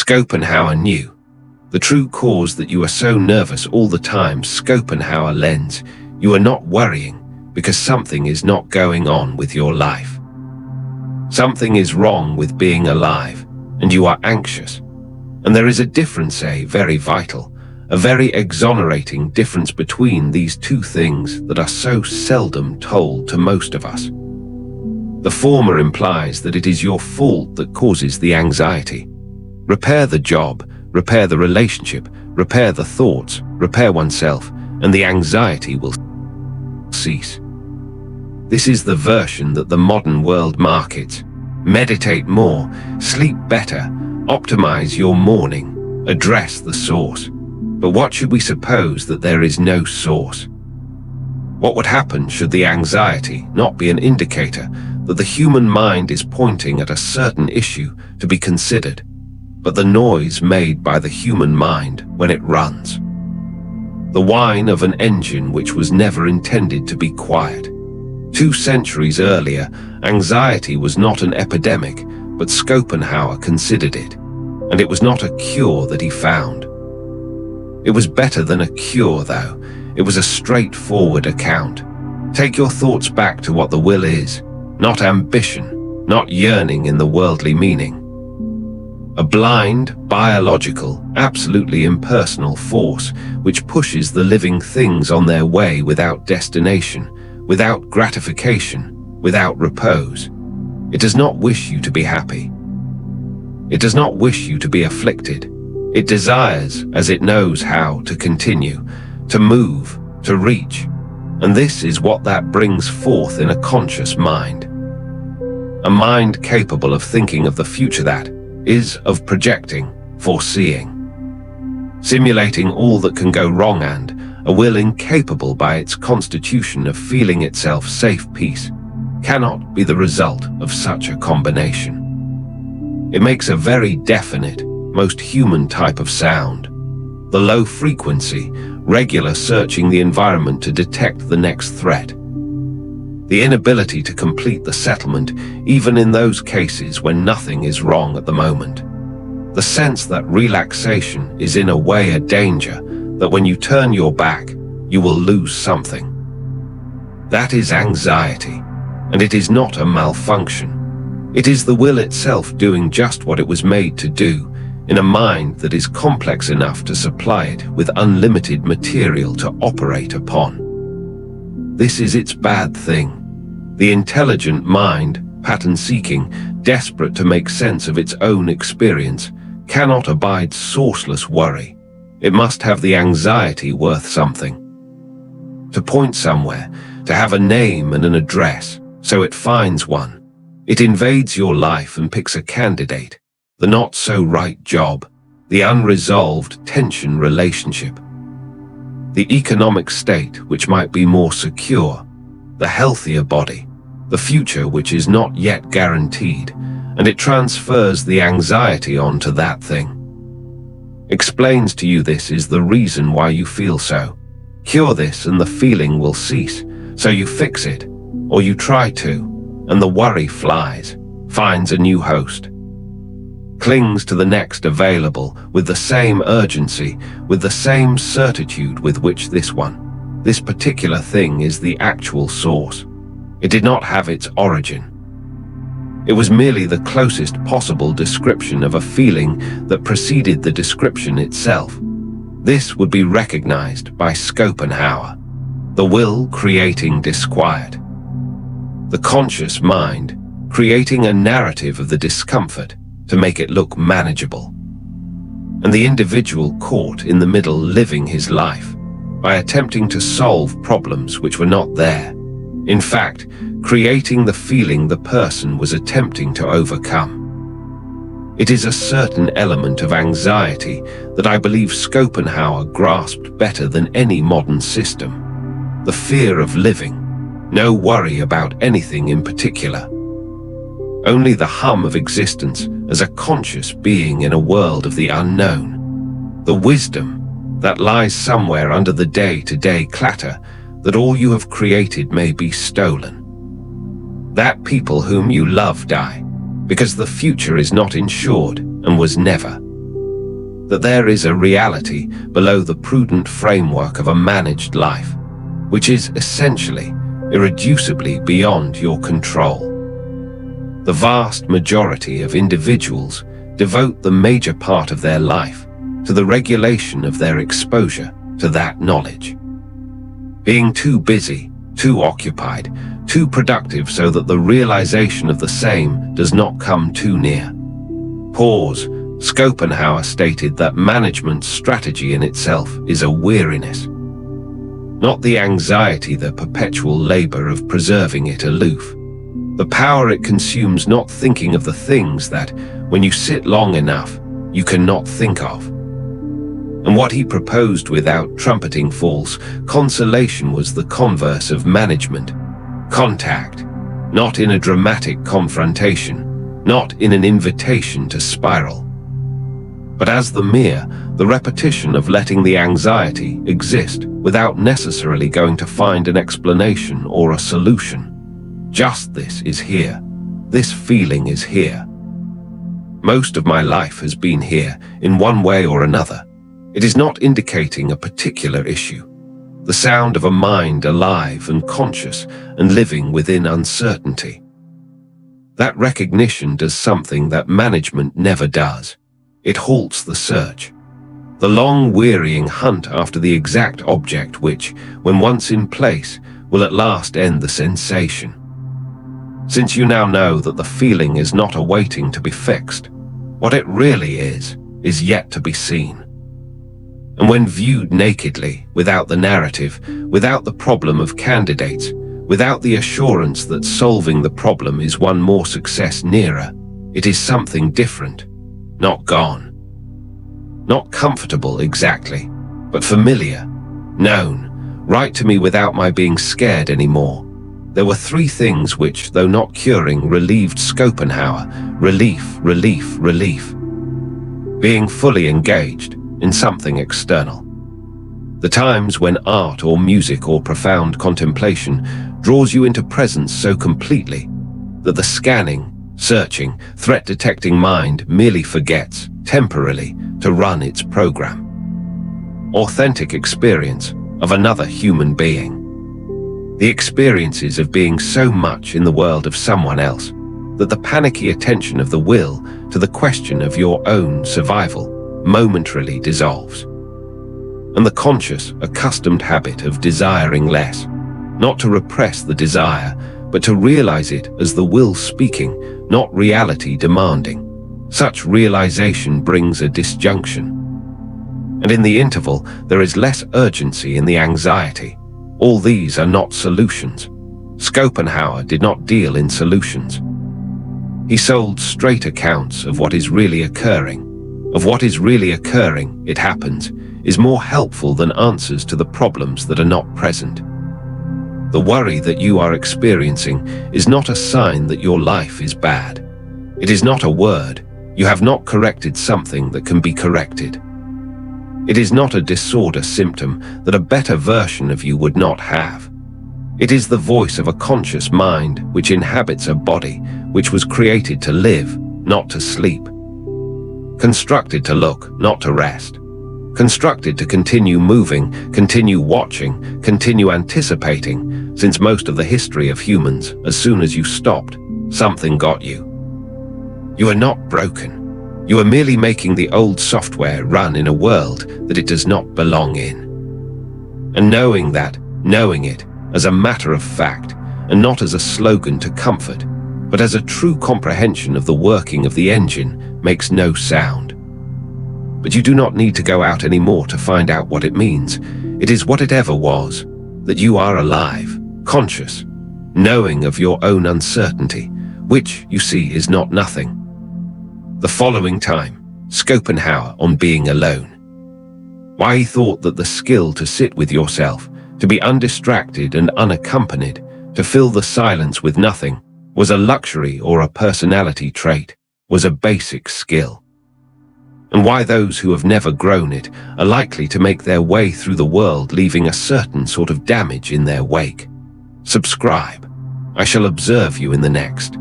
Schopenhauer knew. The true cause that you are so nervous all the time, Schopenhauer Lens, you are not worrying because something is not going on with your life. Something is wrong with being alive, and you are anxious. And there is a difference, a very vital, a very exonerating difference between these two things that are so seldom told to most of us. The former implies that it is your fault that causes the anxiety. Repair the job, repair the relationship, repair the thoughts, repair oneself, and the anxiety will cease. This is the version that the modern world markets. Meditate more, sleep better, optimize your morning, address the source. But what should we suppose that there is no source? What would happen should the anxiety not be an indicator that the human mind is pointing at a certain issue to be considered, but the noise made by the human mind when it runs? The whine of an engine which was never intended to be quiet. 2 centuries earlier, anxiety was not an epidemic, but Schopenhauer considered it, and it was not a cure that he found. It was better than a cure, though. It was a straightforward account. Take your thoughts back to what the will is, not ambition, not yearning in the worldly meaning. A blind, biological, absolutely impersonal force which pushes the living things on their way without destination, without gratification, without repose. It does not wish you to be happy. It does not wish you to be afflicted. It desires, as it knows how, to continue, to move, to reach. And this is what that brings forth in a conscious mind. A mind capable of thinking of the future, that is, of projecting, foreseeing, simulating all that can go wrong, and a will incapable by its constitution of feeling itself safe peace cannot be the result of such a combination. It makes a very definite, most human type of sound. The low frequency, regular searching the environment to detect the next threat. The inability to complete the settlement even in those cases when nothing is wrong at the moment. The sense that relaxation is in a way a danger, that when you turn your back, you will lose something. That is anxiety, and it is not a malfunction. It is the will itself doing just what it was made to do, in a mind that is complex enough to supply it with unlimited material to operate upon. This is its bad thing. The intelligent mind, pattern-seeking, desperate to make sense of its own experience, cannot abide sourceless worry. It must have the anxiety worth something. To point somewhere, to have a name and an address, so it finds one. It invades your life and picks a candidate, the not-so-right job, the unresolved tension relationship, the economic state which might be more secure, the healthier body, the future which is not yet guaranteed, and it transfers the anxiety onto that thing. Explains to you this is the reason why you feel so. Cure this and the feeling will cease, so you fix it, or you try to, and the worry flies, finds a new host. Clings to the next available with the same urgency, with the same certitude with which this particular thing is the actual source. It did not have its origin. It was merely the closest possible description of a feeling that preceded the description itself. This would be recognized by Schopenhauer, the will creating disquiet, the conscious mind creating a narrative of the discomfort to make it look manageable, and the individual caught in the middle living his life by attempting to solve problems which were not there, in fact, creating the feeling the person was attempting to overcome. It is a certain element of anxiety that I believe Schopenhauer grasped better than any modern system. The fear of living, no worry about anything in particular. Only the hum of existence as a conscious being in a world of the unknown. The wisdom that lies somewhere under the day-to-day clatter that all you have created may be stolen. That people whom you love die, because the future is not insured and was never. that there is a reality below the prudent framework of a managed life, which is essentially, irreducibly beyond your control. The vast majority of individuals devote the major part of their life to the regulation of their exposure to that knowledge. Being too busy, too occupied, too productive so that the realization of the same does not come too near. Pause. Schopenhauer stated that management strategy in itself is a weariness, not the anxiety, the perpetual labor of preserving it aloof. The power it consumes not thinking of the things that, when you sit long enough, you cannot think of. And what he proposed without trumpeting false consolation was the converse of management. Contact, not in a dramatic confrontation, not in an invitation to spiral, but as the repetition of letting the anxiety exist without necessarily going to find an explanation or a solution. Just this is here. This feeling is here. Most of my life has been here in one way or another. It is not indicating a particular issue. The sound of a mind alive and conscious and living within uncertainty. That recognition does something that management never does. It halts the search. The long, wearying hunt after the exact object which, when once in place, will at last end the sensation. Since you now know that the feeling is not awaiting to be fixed, what it really is yet to be seen. And when viewed nakedly, without the narrative, without the problem of candidates, without the assurance that solving the problem is one more success nearer, it is something different, not gone. Not comfortable exactly, but familiar, known, right to me without my being scared anymore. There were three things which, though not curing, relieved Schopenhauer. Relief. Being fully engaged in something external. The times when art or music or profound contemplation draws you into presence so completely that the scanning, searching, threat-detecting mind merely forgets, temporarily, to run its program. Authentic experience of another human being. The experiences of being so much in the world of someone else that the panicky attention of the will to the question of your own survival momentarily dissolves. And the conscious, accustomed habit of desiring less, not to repress the desire, but to realize it as the will speaking, not reality demanding. Such realization brings a disjunction. And in the interval, there is less urgency in the anxiety. All these are not solutions. Schopenhauer did not deal in solutions. He sold straight accounts of what is really occurring. Of what is really occurring, it happens, is more helpful than answers to the problems that are not present. The worry that you are experiencing is not a sign that your life is bad. It is not a word. You have not corrected something that can be corrected. It is not a disorder symptom that a better version of you would not have. It is the voice of a conscious mind which inhabits a body which was created to live, not to sleep. Constructed to look, not to rest. Constructed to continue moving, continue watching, continue anticipating, since most of the history of humans, as soon as you stopped, something got you. You are not broken. You are merely making the old software run in a world that it does not belong in. And knowing it as a matter of fact, and not as a slogan to comfort, but as a true comprehension of the working of the engine, makes no sound. But you do not need to go out anymore to find out what it means. It is what it ever was, that you are alive, conscious, knowing of your own uncertainty, which, you see, is not nothing. The following time, Schopenhauer on being alone. Why he thought that the skill to sit with yourself, to be undistracted and unaccompanied, to fill the silence with nothing, was a luxury or a personality trait, was a basic skill. And why those who have never grown it are likely to make their way through the world leaving a certain sort of damage in their wake. Subscribe. I shall observe you in the next.